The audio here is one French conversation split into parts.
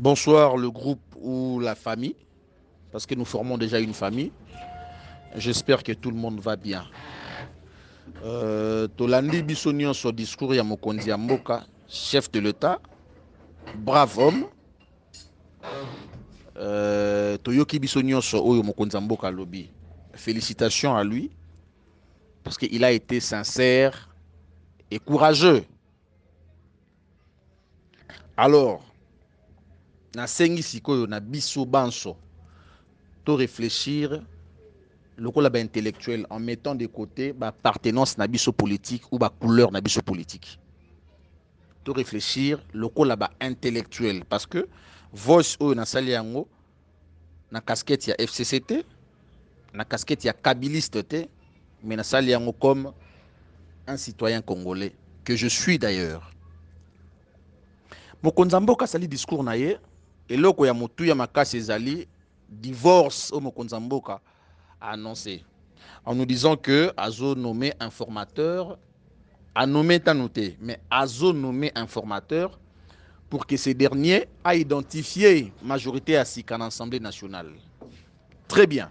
Bonsoir le groupe ou la famille, parce que nous formons déjà une famille. J'espère que tout le monde va bien. Tolandi Bissonion sur discours ya Mokonzi ya Mboka, chef de l'État, brave homme. Toyoki Bissonion sur Oyo Mokonzi ya Mboka Lobby. Félicitations à lui, parce qu'il a été sincère et courageux. Alors, na sengi sikoyo na biso banso, to réfléchir le rôle intellectuel en mettant de côté l'appartenance nabiso politique ou la couleur nabiso politique. De réfléchir le rôle intellectuel parce que voice ou na sali yango na casquette ya FCCT, na casquette ya kabiliste te, mais na sali yango comme un citoyen congolais que je suis d'ailleurs. Mokonzi ya Mboka sali discours na ye eloko ya motu ya makasi ezali divorce au Mokonzi ya Mboka a annoncé en nous disant que Azo nommé informateur, a nommé Tanoté, mais Azo nommé informateur pour que ces derniers a identifié majorité à Sika dans l'Assemblée nationale. Très bien.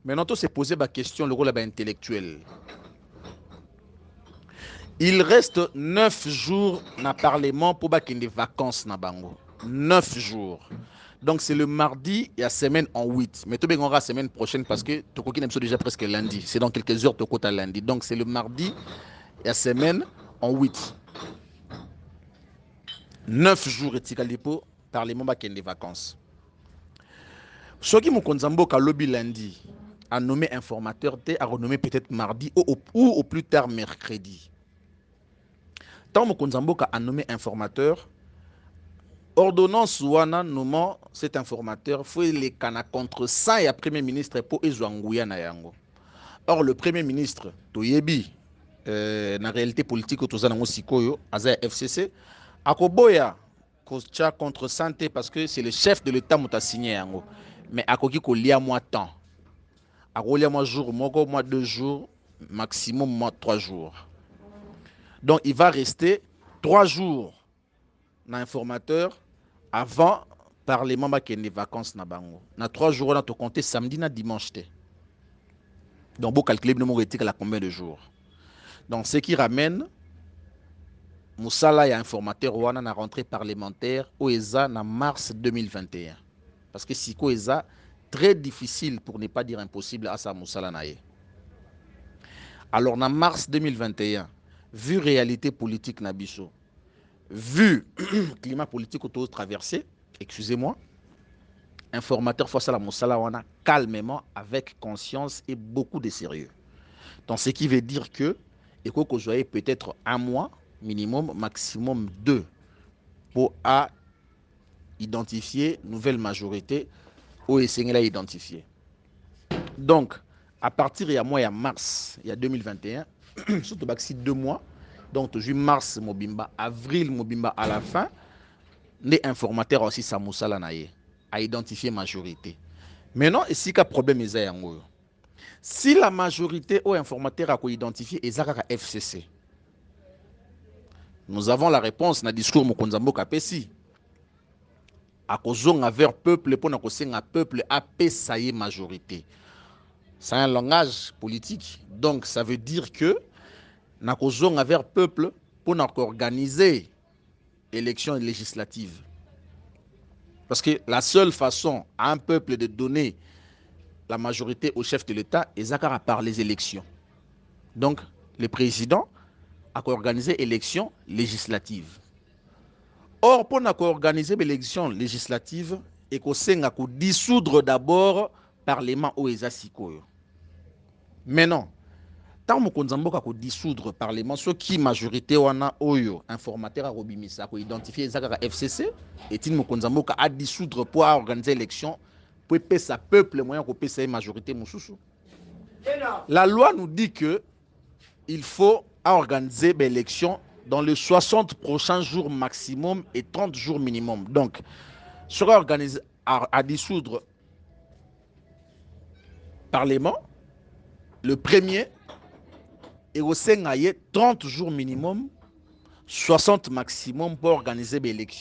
Maintenant, on s'est posé la question, le rôle intellectuel. Il reste 9 jours dans le Parlement pour des vacances na bango. 9 jours. Donc c'est le mardi et la semaine en 8. Mais tout le monde la semaine prochaine parce que Toko qui déjà presque lundi. C'est dans quelques heures Toko à lundi. Donc c'est le mardi et la semaine en 8. 9 jours et Tikalipo, Parlement va des vacances. Ce qui Mokonzi ya Mboka lobby lundi a nommé informateur, a renommé peut-être mardi ou au plus tard mercredi. Tant Mokonzi ya Mboka a nommé informateur, ordonnance wana nommant cet informateur, faut les cana contre 100 et premier ministre pour Ezouangouya na yango. Or le premier ministre Toyebi na réalité politique autoza nango sikoyo aza FCC akoboya kocha contre santé parce que c'est le chef de l'État muta signé yango. Mais akoki ko lia moi temps. Akolia moi jour moko moi 2 jours maximum moi 3 jours. Donc il va rester 3 jours na informateur avant parlement ba kende vacances na bango. Na 3 jours on a to compter samedi na dimanche te. Donc vous calculez le nombre éthique à combien de jours. Donc ce qui ramène Moussala et informateur wana na rentrée parlementaire au ESA na mars 2021. Parce que si ko ESA très difficile pour ne pas dire impossible à sa Moussala naye. Alors en mars 2021, vu réalité politique nabiso, vu climat politique autour traversé, excusez-moi, informateur face à la Moussala wana calmement, avec conscience et beaucoup de sérieux. Donc ce qui veut dire que il faut que vous ayez peut-être un mois minimum, maximum 2 pour à identifier nouvelle majorité ou essayer à identifier. Donc, à partir de mois mars, il y a 2021, surtout si 2 mois, donc juin, mars, Mobimba, avril, Mobimba à la fin, les informateurs aussi, ça moussala naye, à identifier majorité. Maintenant, ici, quel problème est là? Si la majorité aux informateurs a identifié Ezaka FCC, nous avons la réponse dans le discours Mokonzi ya Mboka Pesi. A kozonga vers peuple pour na kosenga peuple a pesaye majorité. C'est un langage politique. Donc ça veut dire que na kozonga vers peuple pour na organiser élection législative. Parce que la seule façon à un peuple de donner la majorité au chef de l'État est par les élections. Donc le président a organisé élection législative. Or, pour organiser l'élection législative, il faut dissoudre d'abord le Parlement OESA Sikoyo. Maintenant, tant Mokonzi ya Mboka ko dissoudre le Parlement, ceux qui majorité wana oyo informateur a robimisa ko identifier ezaka FCC et tin Mokonzi ya Mboka a dissoudre pour organiser l'élection pour pesa peuple moyen ko pesa majorité mususu. La loi nous dit que il faut organiser l'élection dans les 60 prochains jours maximum et 30 jours minimum. Donc, sera organisé à dissoudre le Parlement, le premier, et au Sénat, 30 jours minimum, 60 maximum pour organiser l'élection.